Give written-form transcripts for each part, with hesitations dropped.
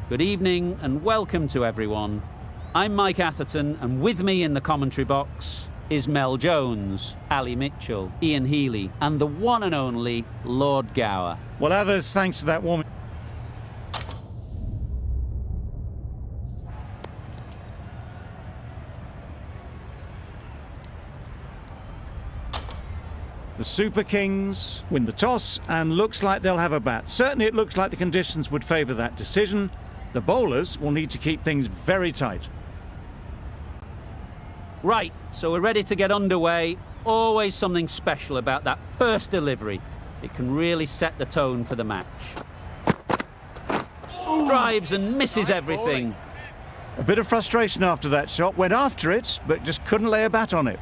Good evening and welcome to everyone. I'm Mike Atherton, and with me in the commentary box is Mel Jones, Ali Mitchell, Ian Healy, and the one and only Lord Gower. Well, others, thanks to that warming. The Super Kings win the toss and looks like they'll have a bat. Certainly it looks like the conditions would favour that decision. The bowlers will need to keep things very tight. Right, so we're ready to get underway. Always something special about that first delivery. It can really set the tone for the match. Drives and misses everything. A bit of frustration after that shot. Went after it, but just couldn't lay a bat on it.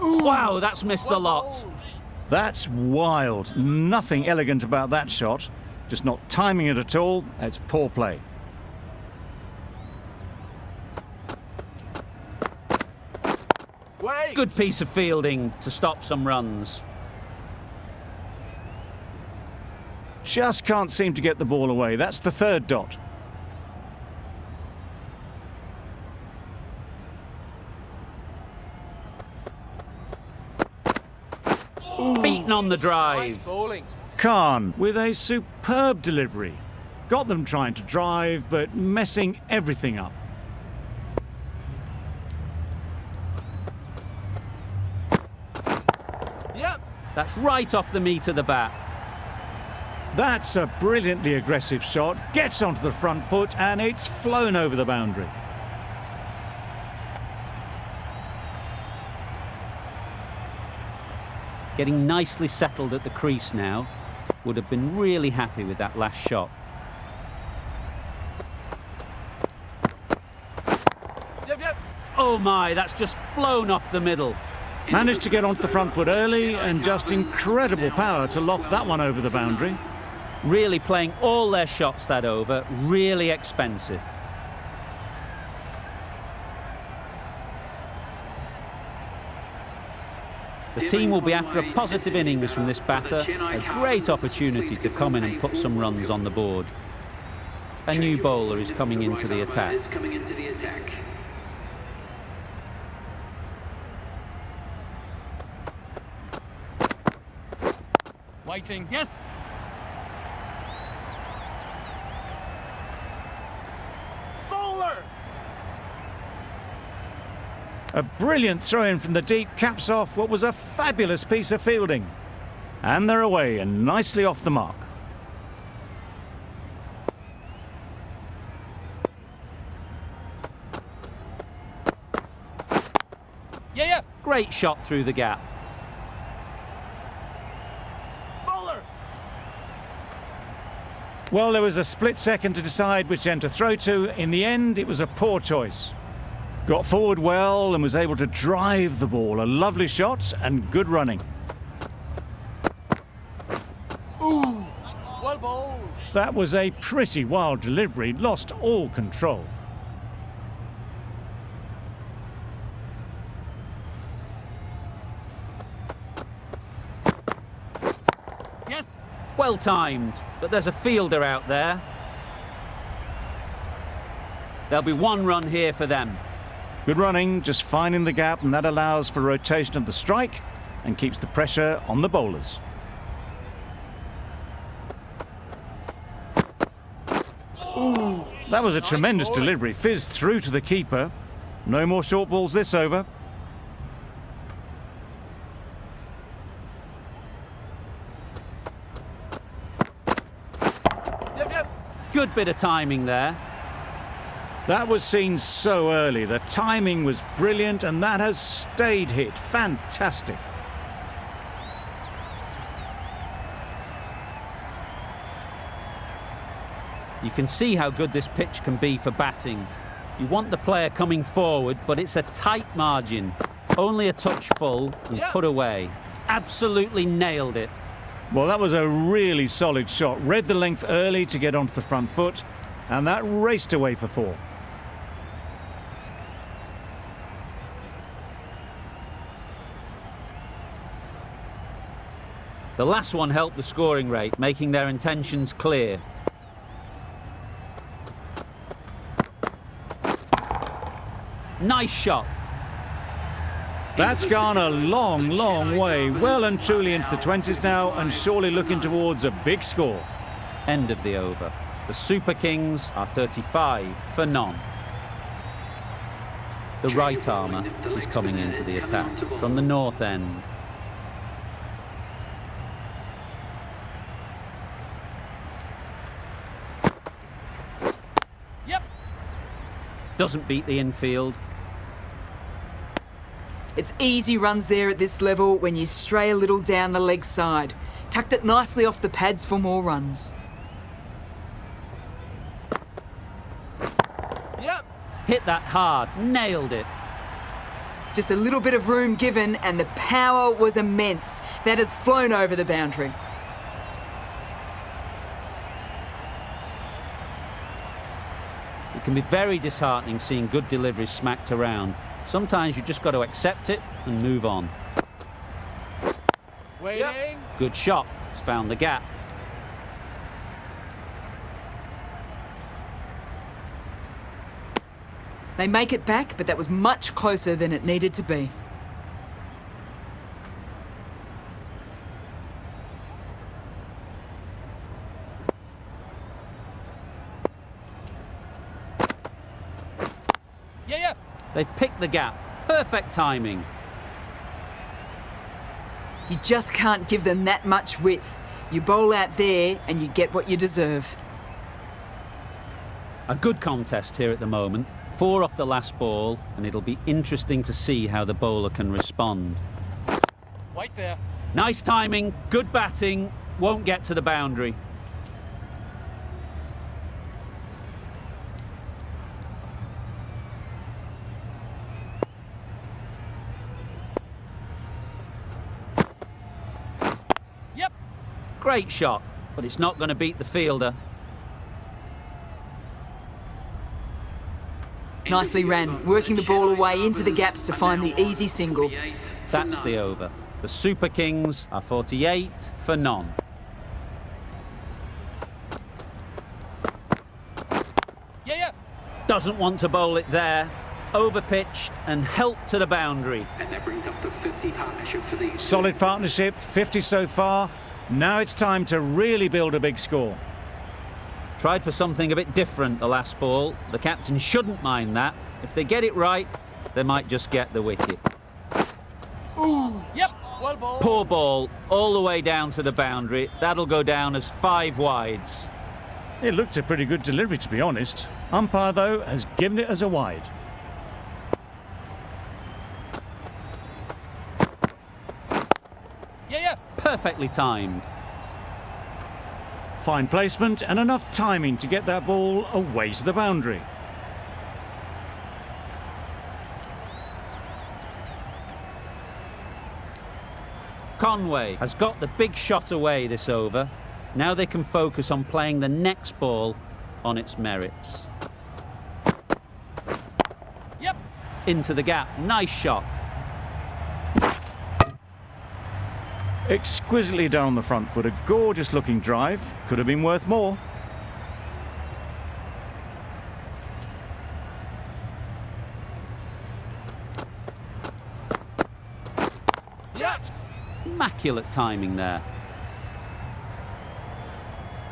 Wow, that's missed a lot. That's wild. Nothing elegant about that shot. Just not timing it at all. It's poor play. Good piece of fielding to stop some runs. Just can't seem to get the ball away. That's the third dot. Beaten on the drive. Nice bowling. Khan with a superb delivery. Got them trying to drive, but messing everything up. Yep. That's right off the meat of the bat. That's a brilliantly aggressive shot. Gets onto the front foot and it's flown over the boundary. Getting nicely settled at the crease now. Would have been really happy with that last shot. Yep. Oh my, that's just flown off the middle. Managed to get onto the front foot early and just incredible power to loft that one over the boundary. Really playing all their shots that over. Really expensive. The team will be after a positive innings from this batter, a great opportunity to come in and put some runs on the board. A new bowler is coming into the attack. Waiting. Yes. Bowler. A brilliant throw-in from the deep caps off what was a fabulous piece of fielding. And they're away and nicely off the mark. Yeah. Great shot through the gap. Bowler. Well, there was a split second to decide which end to throw to. In the end, it was a poor choice. Got forward well and was able to drive the ball. A lovely shot and good running. Ooh. Well bowled. That was a pretty wild delivery. Lost all control. Yes. Well timed, but there's a fielder out there. There'll be one run here for them. Good running, just finding the gap, and that allows for rotation of the strike and keeps the pressure on the bowlers. Ooh. That was a Nice tremendous bowling. delivery. Fizzed through to the keeper. No more short balls this over. Yep. Good bit of timing there. That was seen so early. The timing was brilliant, and that has stayed hit. Fantastic. You can see how good this pitch can be for batting. You want the player coming forward, but it's a tight margin. Only a touch full and put away. Absolutely nailed it. Well, that was a really solid shot. Read the length early to get onto the front foot, and that raced away for four. The last one helped the scoring rate, making their intentions clear. Nice shot. That's gone a long, long way. Well and truly into the 20s now, and surely looking towards a big score. End of the over. The Super Kings are 35 for none. The right armour is coming into the attack from the north end. Yep. Doesn't beat the infield. It's easy runs there at this level when you stray a little down the leg side. Tucked it nicely off the pads for more runs. Yep. Hit that hard, nailed it. Just a little bit of room given and the power was immense. That has flown over the boundary. It can be very disheartening seeing good deliveries smacked around. Sometimes you just got to accept it and move on. Waiting. Yep. Good shot. It's found the gap. They make it back, but that was much closer than it needed to be. Yeah. They've picked the gap. Perfect timing. You just can't give them that much width. You bowl out there and you get what you deserve. A good contest here at the moment. 4 off the last ball, and it'll be interesting to see how the bowler can respond. Right there. Nice timing, good batting, won't get to the boundary. Yep. Great shot, but it's not going to beat the fielder. Nicely ran, working the ball away into the gaps to find the easy single. That's the over. The Super Kings are 48 for none. Yeah. Doesn't want to bowl it there. Overpitched and helped to the boundary. And that brings up the 50 partnership for these. Solid partnership, 50 so far. Now it's time to really build a big score. Tried for something a bit different the last ball. The captain shouldn't mind that. If they get it right, they might just get the wicket. Ooh. Yep. Well ball. Poor ball, all the way down to the boundary. That'll go down as 5 wides. It looked a pretty good delivery, to be honest. Umpire, though, has given it as a wide. Yeah. Perfectly timed. Fine placement and enough timing to get that ball away to the boundary. Conway has got the big shot away this over. Now they can focus on playing the next ball on its merits. Yep. Into the gap, nice shot. Exquisitely down the front foot, a gorgeous looking drive. Could have been worth more. Yep. Immaculate timing there.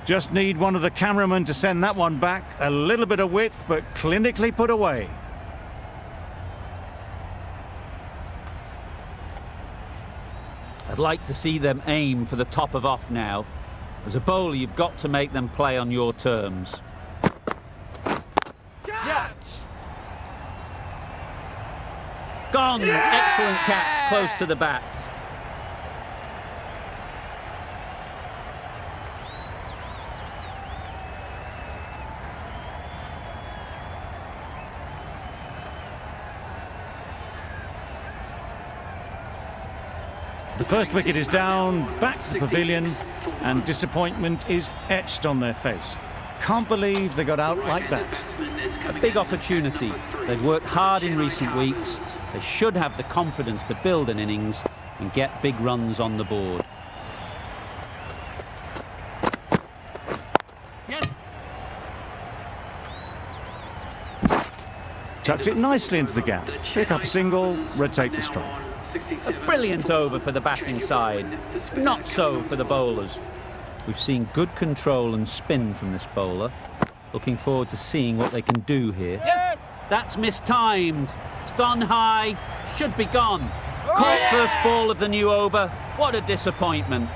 Just need one of the cameramen to send that one back. A little bit of width, but clinically put away. I'd like to see them aim for the top of off now. As a bowler, you've got to make them play on your terms. Catch. Gone! Excellent catch, close to the bat. The first wicket is down, back to the pavilion, and disappointment is etched on their face. Can't believe they got out like that. A big opportunity. They've worked hard in recent weeks. They should have the confidence to build an innings and get big runs on the board. Tucked it nicely into the gap. Pick up a single, rotate the strike. A brilliant over for the batting side. Not so for the bowlers. We've seen good control and spin from this bowler. Looking forward to seeing what they can do here. Yes. That's mistimed. It's gone high. Should be gone. Caught first ball of the new over. What a disappointment.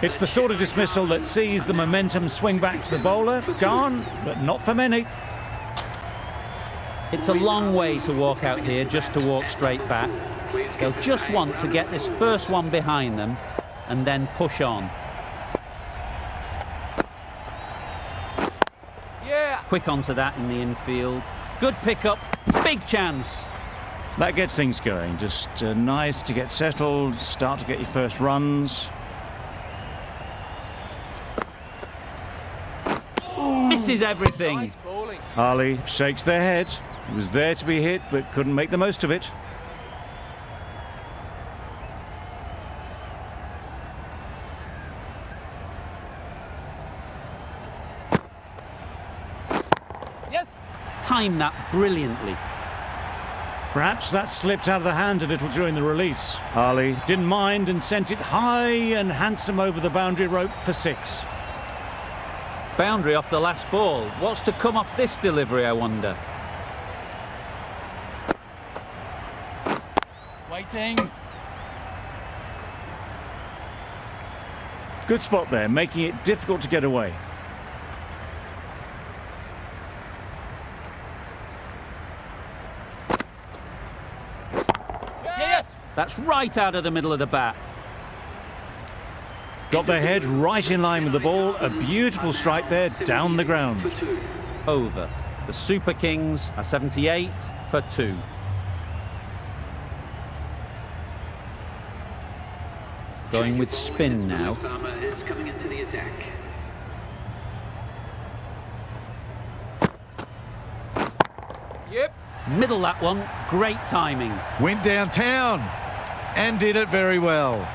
It's the sort of dismissal that sees the momentum swing back to the bowler. Gone, but not for many. It's a long way to walk out here just to walk straight back. They'll just want to get this first one behind them and then push on. Yeah. Quick onto that in the infield. Good pickup. Big chance. That gets things going. Just nice to get settled, start to get your first runs. Misses everything. Nice bowling. Ali shakes their head. He was there to be hit, but couldn't make the most of it. Yes. Timed that brilliantly. Perhaps that slipped out of the hand a little during the release. Ali didn't mind and sent it high and handsome over the boundary rope for 6. Boundary off the last ball. What's to come off this delivery, I wonder? Waiting. Good spot there, making it difficult to get away. Yeah. That's right out of the middle of the bat. Got their head right in line with the ball. A beautiful strike there, down the ground. Over. The Super Kings are 78 for 2. Going with spin now. Tata is coming into the attack. Yep. Middle that one. Great timing. Went downtown and did it very well.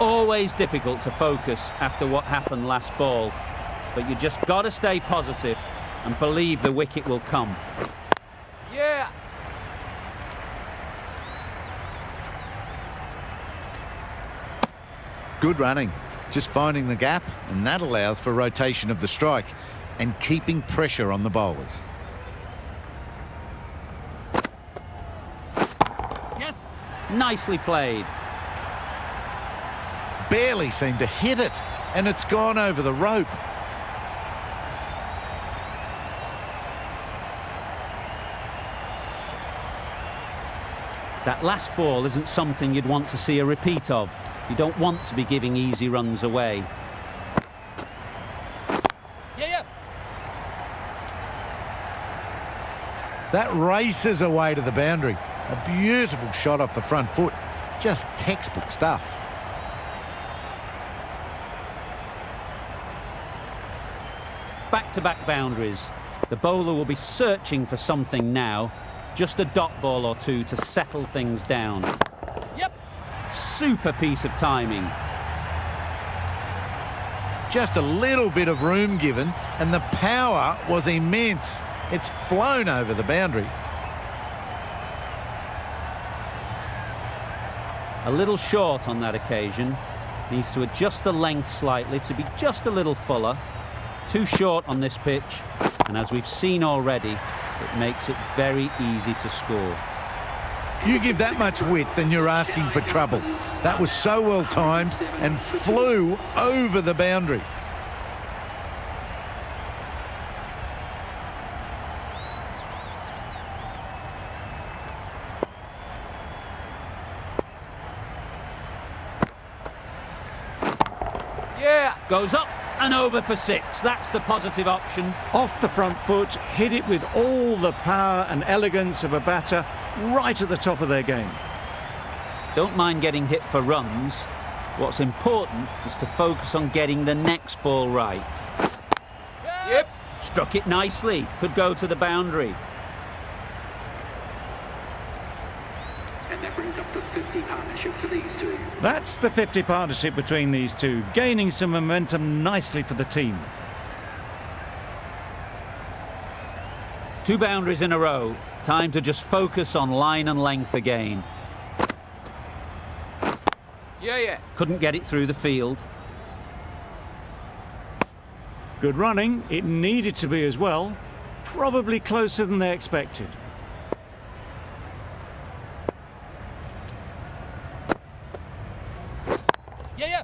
Always difficult to focus after what happened last ball, but you just got to stay positive and believe the wicket will come. Yeah. Good running, just finding the gap, and that allows for rotation of the strike and keeping pressure on the bowlers. Yes. Nicely played. Barely seemed to hit it, and it's gone over the rope. That last ball isn't something you'd want to see a repeat of. You don't want to be giving easy runs away. Yeah. That races away to the boundary. A beautiful shot off the front foot. Just textbook stuff. Back-to-back boundaries. The bowler will be searching for something now. Just a dot ball or two to settle things down. Yep. Super piece of timing. Just a little bit of room given, and the power was immense. It's flown over the boundary. A little short on that occasion. Needs to adjust the length slightly to be just a little fuller. Too short on this pitch, and as we've seen already, it makes it very easy to score. You give that much width and you're asking for trouble. That was so well timed and flew over the boundary. Yeah. Goes up and over for 6. That's the positive option. Off the front foot, hit it with all the power and elegance of a batter right at the top of their game. Don't mind getting hit for runs. What's important is to focus on getting the next ball right. Yep. Struck it nicely. Could go to the boundary. And that brings up the 50 partnership for these two. That's the 50 partnership between these two, gaining some momentum nicely for the team. 2 boundaries in a row. Time to just focus on line and length again. Yeah. Couldn't get it through the field. Good running. It needed to be as well. Probably closer than they expected. Yeah.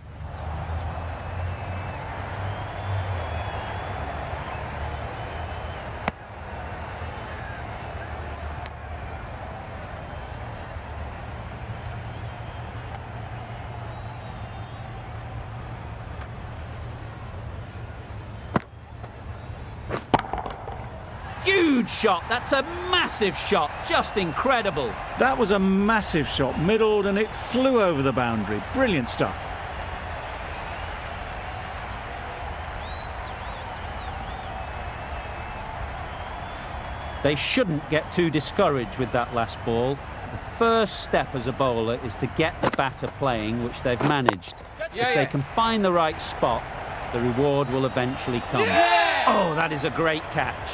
Huge shot. That's a massive shot. Just incredible. That was a massive shot, middled, and it flew over the boundary. Brilliant stuff. They shouldn't get too discouraged with that last ball. The first step as a bowler is to get the batter playing, which they've managed. If they can find the right spot, the reward will eventually come. Oh, that is a great catch.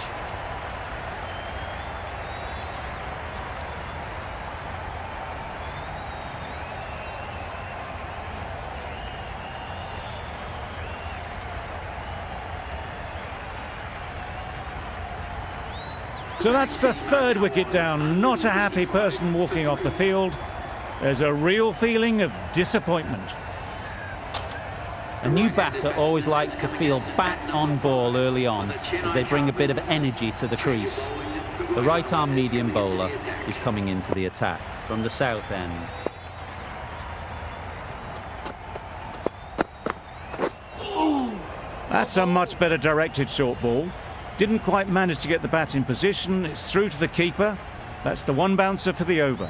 So that's the 3rd wicket down. Not a happy person walking off the field. There's a real feeling of disappointment. A new batter always likes to feel bat on ball early on, as they bring a bit of energy to the crease. The right-arm medium bowler is coming into the attack from the south end. That's a much better directed short ball. Didn't quite manage to get the bat in position. It's through to the keeper. That's the 1 bouncer for the over.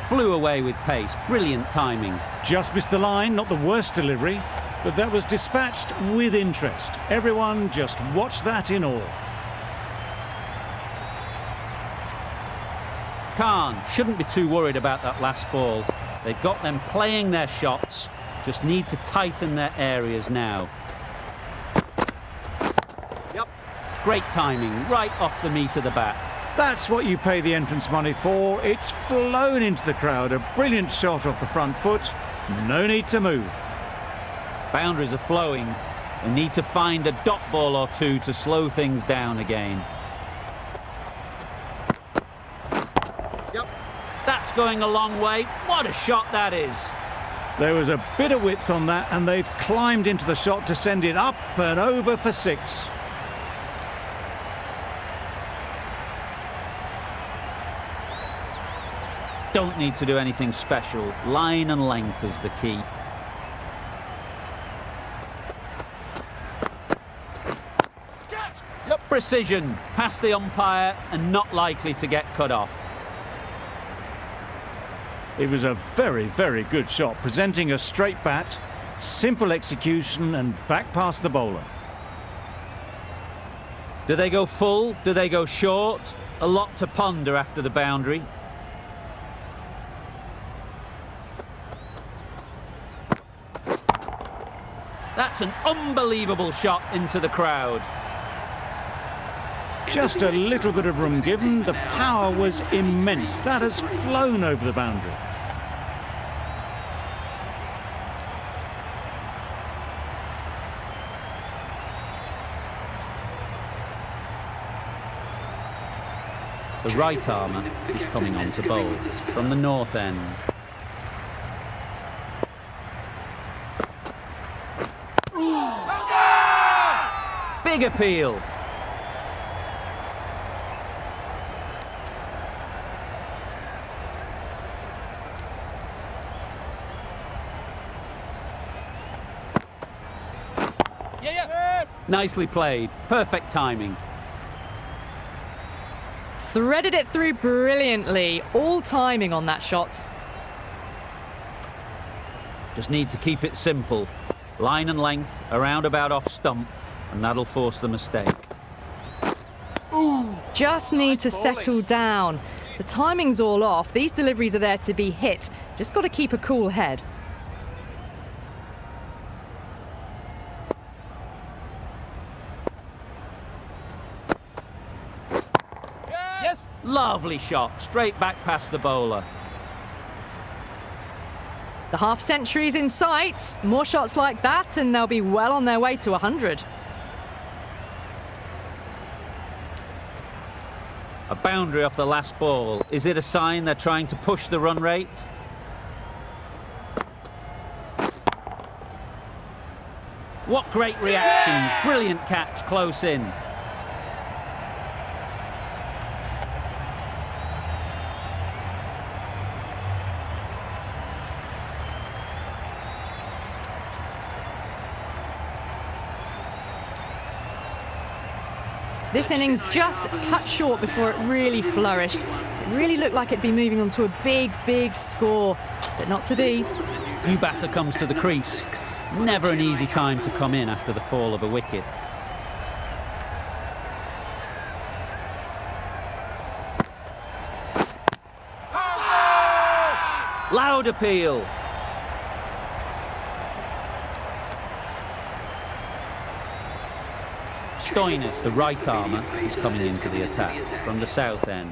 Flew away with pace. Brilliant timing. Just missed the line, not the worst delivery, but that was dispatched with interest. Everyone just watched that in awe. Khan shouldn't be too worried about that last ball. They've got them playing their shots, just need to tighten their areas now. Great timing, right off the meat of the bat. That's what you pay the entrance money for. It's flown into the crowd. A brilliant shot off the front foot. No need to move. Boundaries are flowing. They need to find a dot ball or two to slow things down again. That's going a long way. What a shot that is. There was a bit of width on that, and they've climbed into the shot to send it up and over for 6. Don't need to do anything special. Line and length is the key. Precision, past the umpire and not likely to get cut off. It was a very, very good shot, presenting a straight bat, simple execution and back past the bowler. Do they go full? Do they go short? A lot to ponder after the boundary. That's an unbelievable shot into the crowd. Just a little bit of room given. The power was immense. That has flown over the boundary. The right armour is coming on to bowl from the north end. Big appeal. Nicely played. Perfect timing. Threaded it through brilliantly. All timing on that shot. Just need to keep it simple. Line and length, around about off stump, and that'll force the mistake. Just need to settle down. The timing's all off. These deliveries are there to be hit. Just got to keep a cool head. Yes. Lovely shot, straight back past the bowler. The half-century's in sight. More shots like that and they'll be well on their way to 100. A boundary off the last ball. Is it a sign they're trying to push the run rate? What great reactions. Brilliant catch close in. This innings just cut short before it really flourished. It really looked like it'd be moving on to a big, big score, but not to be. New batter comes to the crease. Never an easy time to come in after the fall of a wicket. Loud appeal. Stoinis, the right armour, is coming into the attack from the south end.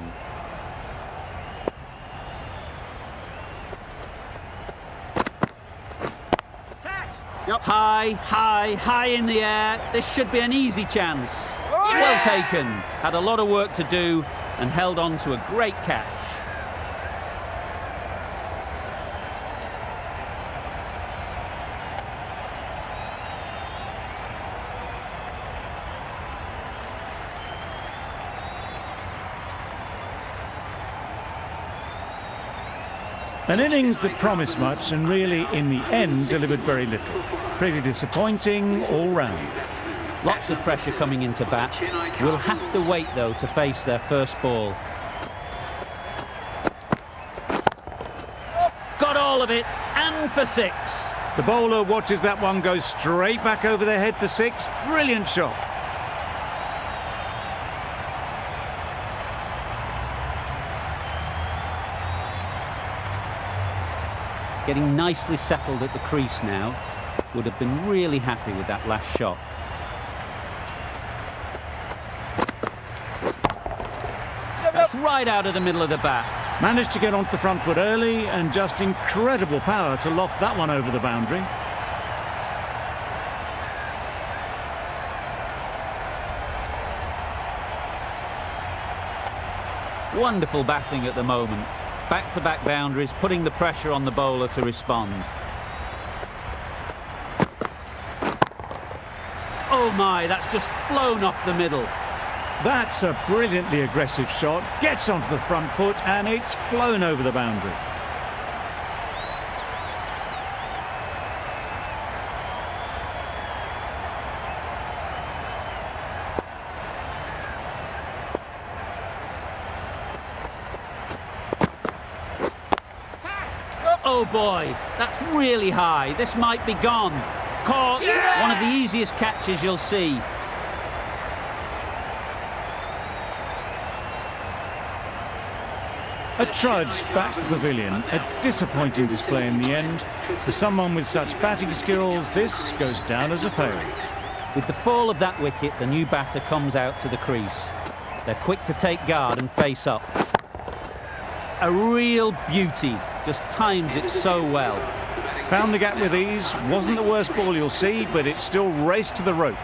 High, high, high in the air. This should be an easy chance. Well taken. Had a lot of work to do and held on to a great catch. An innings that promised much and really, in the end, delivered very little. Pretty disappointing all round. Lots of pressure coming into bat. Will have to wait, though, to face their first ball. Got all of it, and for six. The bowler watches that one go straight back over their head for six. Brilliant shot. Getting nicely settled at the crease now. Would have been really happy with that last shot. That's right out of the middle of the bat. Managed to get onto the front foot early and just incredible power to loft that one over the boundary. Wonderful batting at the moment. Back-to-back boundaries, putting the pressure on the bowler to respond. Oh my, that's just flown off the middle. That's a brilliantly aggressive shot. Gets onto the front foot and it's flown over the boundary. Oh boy, that's really high. This might be gone. Caught. One of the easiest catches you'll see. A trudge back to the pavilion. A disappointing display in the end. For someone with such batting skills, this goes down as a fail. With the fall of that wicket, the new batter comes out to the crease. They're quick to take guard and face up. A real beauty. Just times it so well. Found the gap with ease. Wasn't the worst ball you'll see, but it still raced to the rope.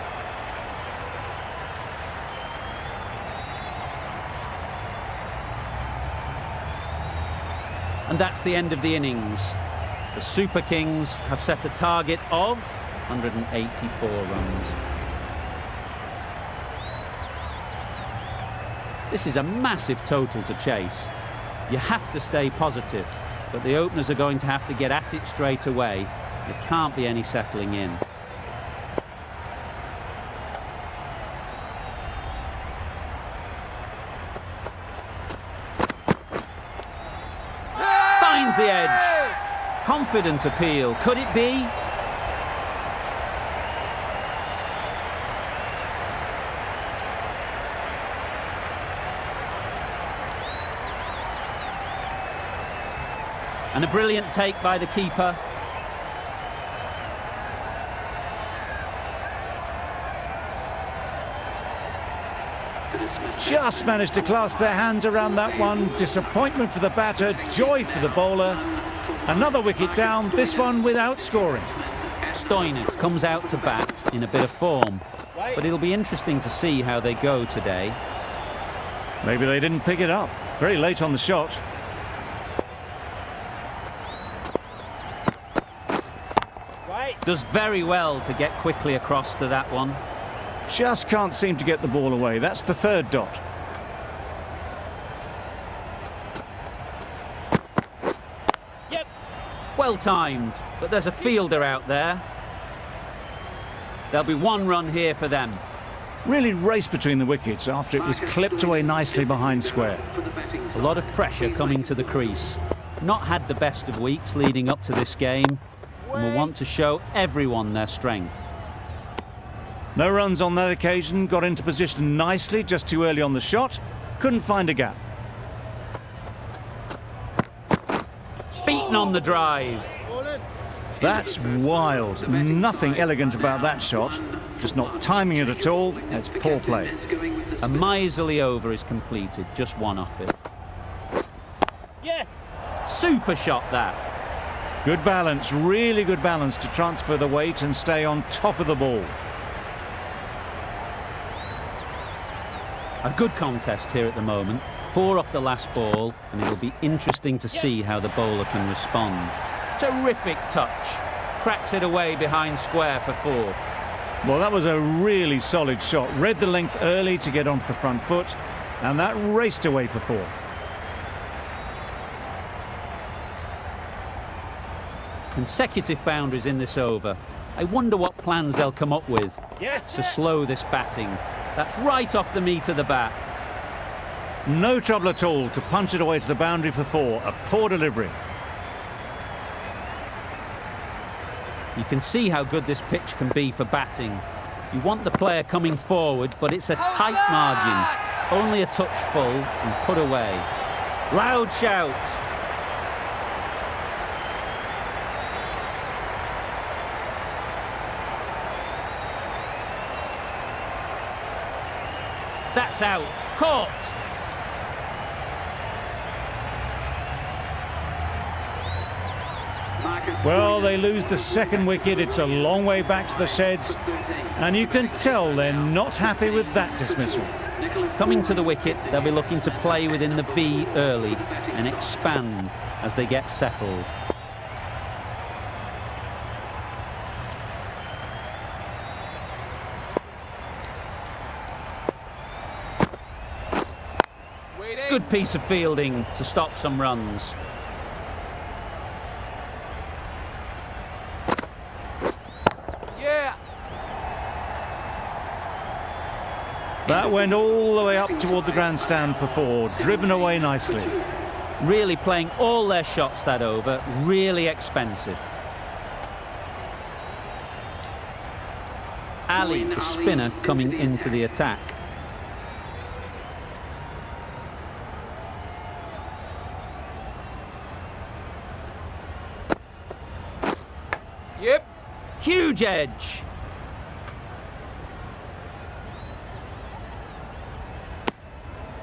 And that's the end of the innings. The Super Kings have set a target of 184 runs. This is a massive total to chase. You have to stay positive, but the openers are going to have to get at it straight away. There can't be any settling in. Finds the edge. Confident appeal. Could it be? And a brilliant take by the keeper. Just managed to clasp their hands around that one. Disappointment for the batter, joy for the bowler. Another wicket down, this one without scoring. Stoinis comes out to bat in a bit of form, but it'll be interesting to see how they go today. Maybe they didn't pick it up. Very late on the shot. Does very well to get quickly across to that one. Just can't seem to get the ball away. That's the third dot. Well timed, but there's a fielder out there. There'll be one run here for them. Really raced between the wickets after it was clipped away nicely behind square. A lot of pressure coming to the crease. Not had the best of weeks leading up to this game, and will want to show everyone their strength. No runs on that occasion, got into position nicely, just too early on the shot. Couldn't find a gap. Beaten on the drive. That's wild. Nothing elegant about that shot. Just not timing it at all. It's poor play. A miserly over is completed, just one off it. Yes! Super shot that. Good balance, really good balance to transfer the weight and stay on top of the ball. A good contest here at the moment. 4 off the last ball, and it'll be interesting to see how the bowler can respond. Terrific touch. Cracks it away behind square for 4. Well, that was a really solid shot. Read the length early to get onto the front foot, and that raced away for 4. Consecutive boundaries in this over. I wonder what plans they'll come up with to slow this batting. That's right off the meat of the bat. No trouble at all to punch it away to the boundary for 4. A poor delivery. You can see how good this pitch can be for batting. You want the player coming forward, but it's a tight margin. Only a touch full and put away. Loud shout. That's out. Caught. Well, they lose the second wicket. It's a long way back to the sheds, and you can tell they're not happy with that dismissal. Coming to the wicket, they'll be looking to play within the V early and expand as they get settled. Good piece of fielding to stop some runs. That went all the way up toward the grandstand for 4, driven away nicely. Really playing all their shots that over, really expensive. Ali, the spinner, coming into the attack. Huge edge.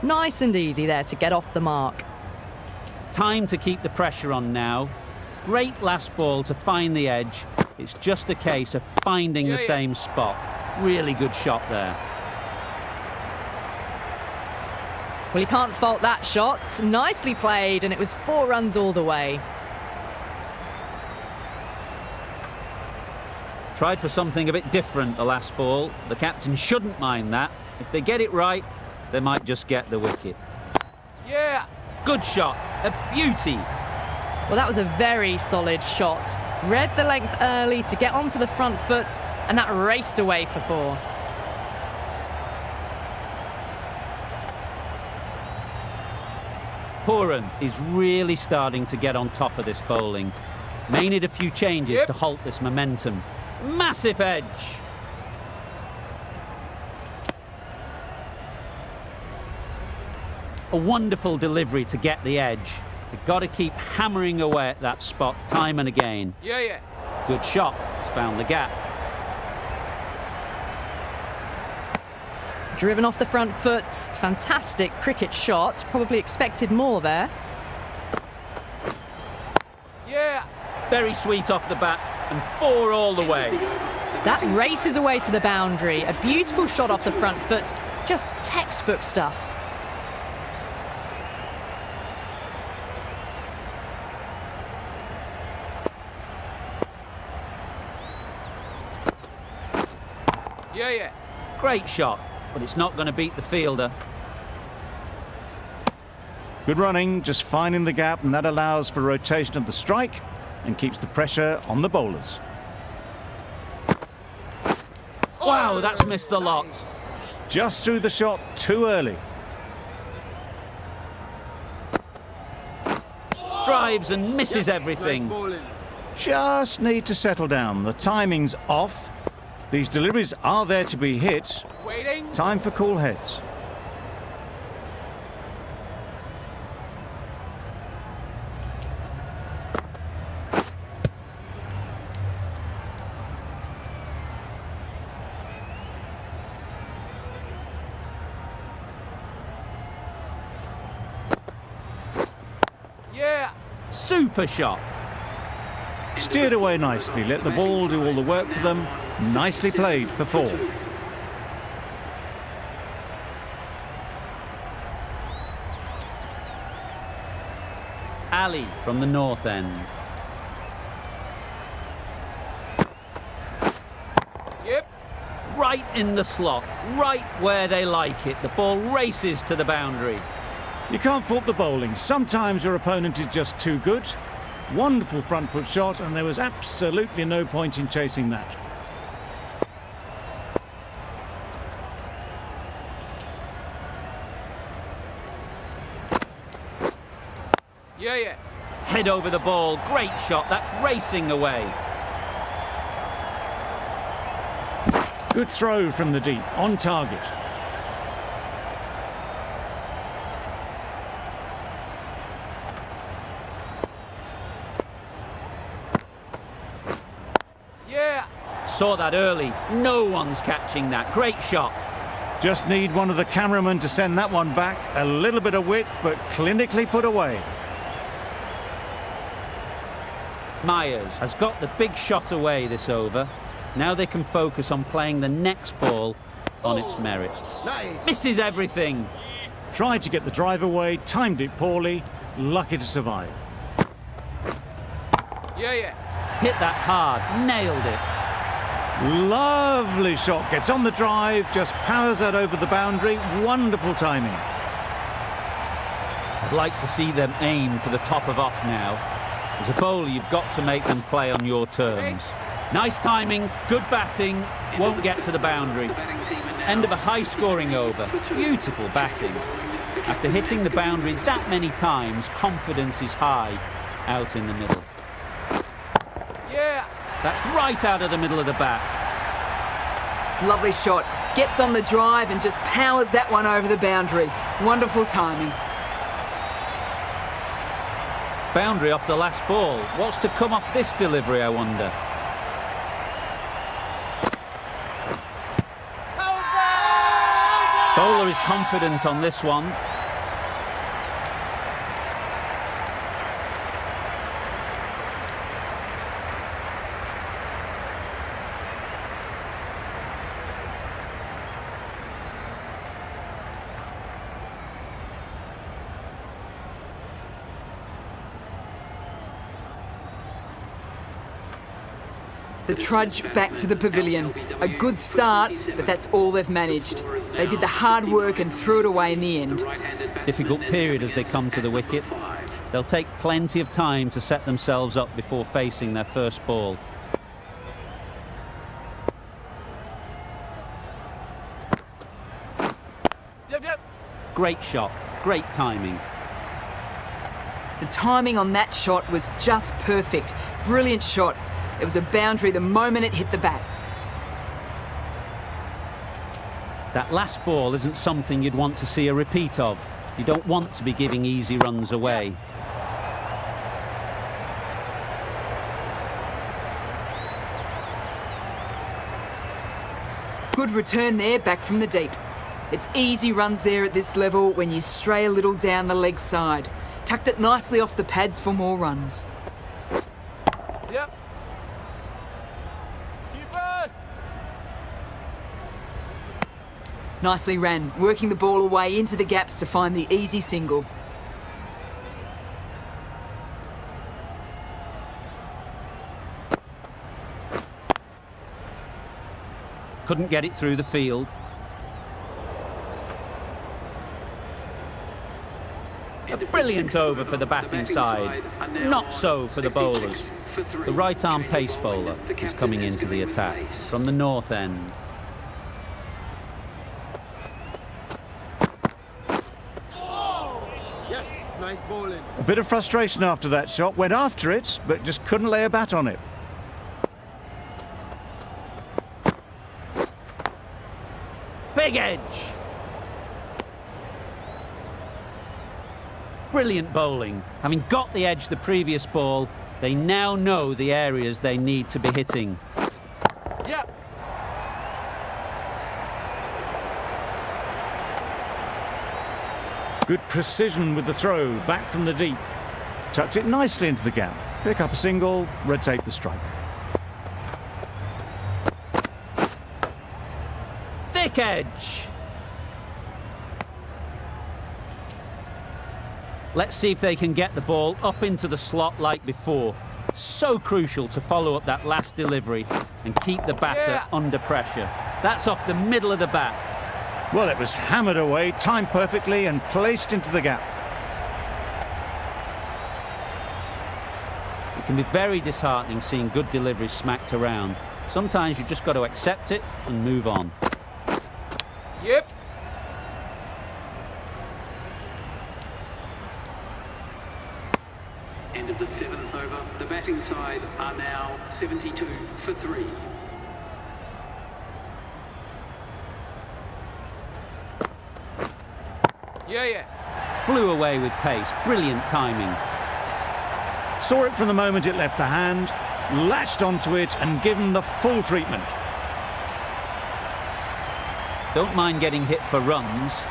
Nice and easy there to get off the mark. Time to keep the pressure on now. Great last ball to find the edge. It's just a case of finding the same spot. Really good shot there. Well, you can't fault that shot. Nicely played, and it was 4 runs all the way. Tried for something a bit different the last ball. The captain shouldn't mind that. If they get it right, they might just get the wicket. Good shot. A beauty. Well, that was a very solid shot. Read the length early to get onto the front foot, and that raced away for 4. Pooran is really starting to get on top of this bowling. May need a few changes to halt this momentum. Massive edge. A wonderful delivery to get the edge. They've got to keep hammering away at that spot time and again. Yeah. Good shot. He's found the gap. Driven off the front foot. Fantastic cricket shot. Probably expected more there. Yeah. Very sweet off the bat, and 4 all the way. That races away to the boundary. A beautiful shot off the front foot. Just textbook stuff. Yeah. Great shot, but it's not going to beat the fielder. Good running, just finding the gap, and that allows for rotation of the strike and keeps the pressure on the bowlers. Wow, that's missed the lot. Just threw the shot too early. Drives and misses everything. Just need to settle down. The timing's off. These deliveries are there to be hit. Waiting. Time for cool heads. Yeah. Super shot. Steered away nicely. Let the ball do all the work for them. Nicely played for 4. Ali from the north end. Yep. Right in the slot, right where they like it. The ball races to the boundary. You can't fault the bowling. Sometimes your opponent is just too good. Wonderful front foot shot, and there was absolutely no point in chasing that. Yeah. Head over the ball, great shot, that's racing away. Good throw from the deep, on target. Yeah. Saw that early, no one's catching that, great shot. Just need one of the cameramen to send that one back. A little bit of width, but clinically put away. Myers has got the big shot away this over. Now they can focus on playing the next ball on its merits. Nice. Misses everything. Tried to get the drive away, timed it poorly, lucky to survive. Yeah. Hit that hard, nailed it. Lovely shot, gets on the drive, just powers that over the boundary. Wonderful timing. I'd like to see them aim for the top of off now. As a bowler, you've got to make them play on your terms. Nice timing, good batting, won't get to the boundary. End of a high-scoring over. Beautiful batting. After hitting the boundary that many times, confidence is high out in the middle. Yeah. That's right out of the middle of the bat. Lovely shot. Gets on the drive and just powers that one over the boundary. Wonderful timing. Boundary off the last ball. What's to come off this delivery, I wonder? Bowler is confident on this one. The trudge back to the pavilion. A good start, but that's all they've managed. They did the hard work and threw it away in the end. Difficult period as they come to the wicket. They'll take plenty of time to set themselves up before facing their first ball. Yep. Great shot, great timing. The timing on that shot was just perfect. Brilliant shot. It was a boundary the moment it hit the bat. That last ball isn't something you'd want to see a repeat of. You don't want to be giving easy runs away. good return there back from the deep. It's easy runs there at this level when you stray a little down the leg side. Tucked it nicely off the pads for more runs. Yep. Keepers. Nicely ran, working the ball away into the gaps to find the easy single. Couldn't get it through the field. A brilliant over for the batting side. Not so for the bowlers. The right-arm pace bowler is coming into the attack from the north end. Yes, nice bowling. A bit of frustration after that shot. Went after it, but just couldn't lay a bat on it. Big edge. Brilliant bowling. Having got the edge the previous ball, they now know the areas they need to be hitting. Yep. Good precision with the throw, back from the deep. Tucked it nicely into the gap. Pick up a single, rotate the strike. Thick edge. Let's see if they can get the ball up into the slot like before. So crucial to follow up that last delivery and keep the batter under pressure. That's off the middle of the bat. Well, it was hammered away, timed perfectly and placed into the gap. It can be very disheartening seeing good deliveries smacked around. Sometimes you just got to accept it and move on. Yep. End of the 7th over. The batting side are now 72 for 3. Yeah. Flew away with pace. Brilliant timing. Saw it from the moment it left the hand, latched onto it and given the full treatment. Don't mind getting hit for runs.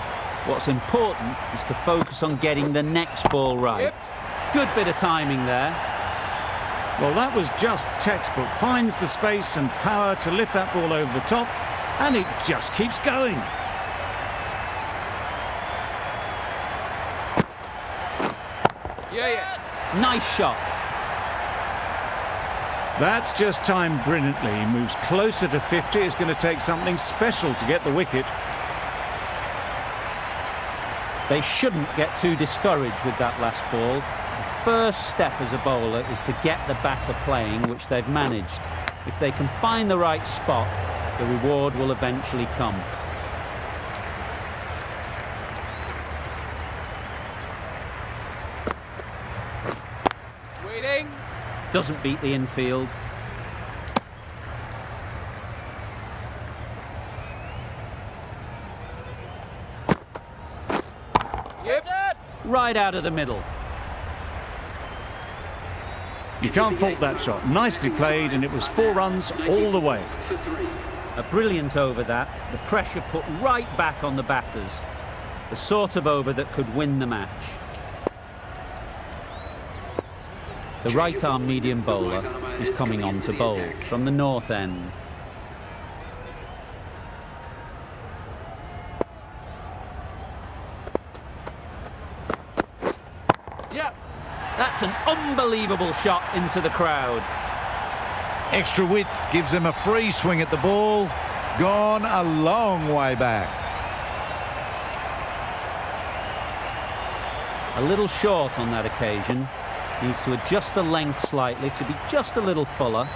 What's important is to focus on getting the next ball right. Yep. Good bit of timing there. Well, that was just textbook. Finds the space and power to lift that ball over the top, and it just keeps going. Yeah. Nice shot. That's just timed brilliantly. He moves closer to 50. It's going to take something special to get the wicket. They shouldn't get too discouraged with that last ball. The first step as a bowler is to get the batter playing, which they've managed. If they can find the right spot, the reward will eventually come. Waiting. Doesn't beat the infield. Yep. Right out of the middle. You can't fault that shot. Nicely played, and it was 4 runs all the way. For 3. A brilliant over that. The pressure put right back on the batters. The sort of over that could win the match. The right-arm medium bowler is coming on to bowl from the north end. Yep. That's an unbelievable shot into the crowd. Extra width gives them a free swing at the ball. Gone a long way back. A little short on that occasion. Needs to adjust the length slightly to be just a little fuller.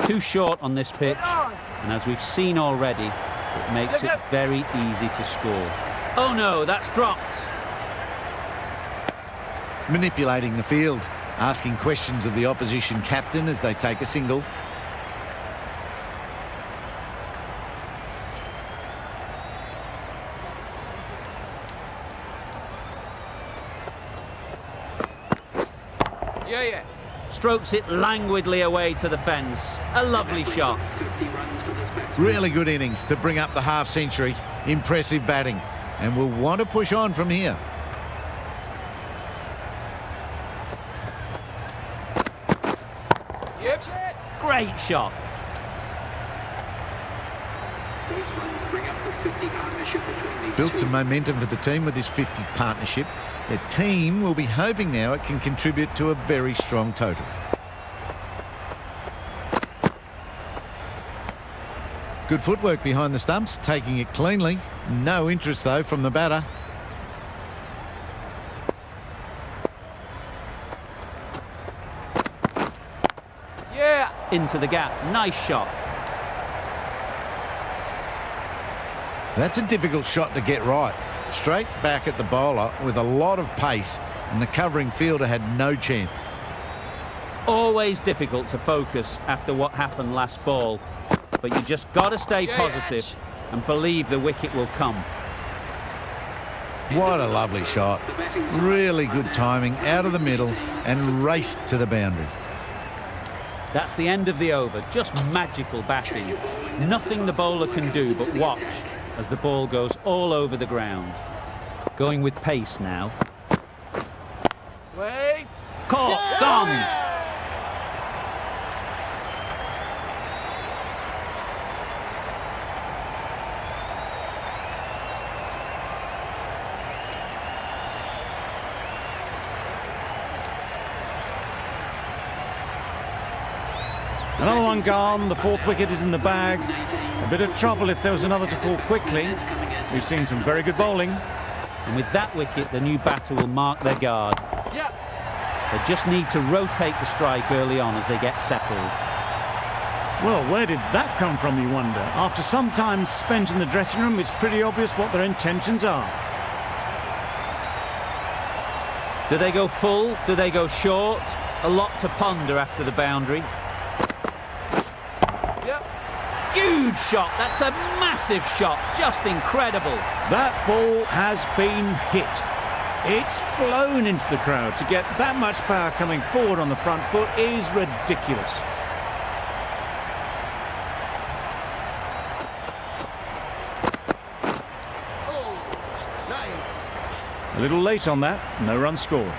Too short on this pitch. And as we've seen already, it makes it very easy to score. Oh no, that's dropped. Manipulating the field, asking questions of the opposition captain as they take a single. Yeah. Strokes it languidly away to the fence. A lovely shot. 50 runs for this batsman. Really good innings to bring up the half-century. Impressive batting. And will want to push on from here. Yep. Great shot. These runs bring up the 50 partnership between these Built two. some momentum for the team with this 50 partnership. Their team will be hoping now it can contribute to a very strong total. Good footwork behind the stumps, taking it cleanly. No interest, though, from the batter. Yeah. Into the gap. Nice shot. That's a difficult shot to get right. Straight back at the bowler with a lot of pace, and the covering fielder had no chance. Always difficult to focus after what happened last ball. But you just got to stay positive and believe the wicket will come. What a lovely shot. Really good timing out of the middle and raced to the boundary. That's the end of the over. Just magical batting. Nothing the bowler can do but watch as the ball goes all over the ground. Going with pace now. Wait. Caught, gone. Another one gone. The fourth wicket is in the bag. A bit of trouble if there was another to fall quickly. We've seen some very good bowling. And with that wicket, the new batter will mark their guard. Yep. They just need to rotate the strike early on as they get settled. Well, where did that come from, you wonder? After some time spent in the dressing room, it's pretty obvious what their intentions are. Do they go full? Do they go short? A lot to ponder after the boundary. Yep. Huge shot. That's a massive shot. Just incredible. That ball has been hit. It's flown into the crowd. To get that much power coming forward on the front foot is ridiculous. Oh, nice. A little late on that. No run scored.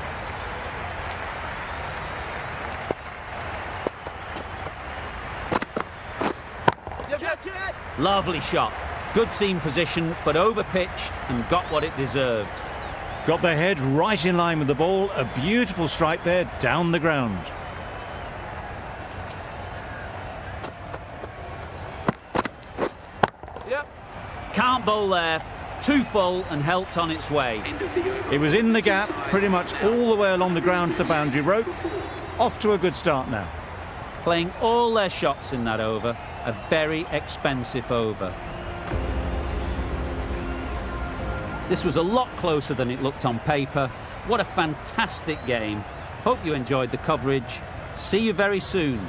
Yep. Lovely shot. Good seam position, but over-pitched and got what it deserved. Got their head right in line with the ball. A beautiful strike there down the ground. Yep. Can't bowl there. Too full and helped on its way. End of the over. It was in the gap, pretty much all the way along the ground to the boundary rope. Off to a good start now. Playing all their shots in that over. A very expensive over. This was a lot closer than it looked on paper. What a fantastic game. Hope you enjoyed the coverage. See you very soon.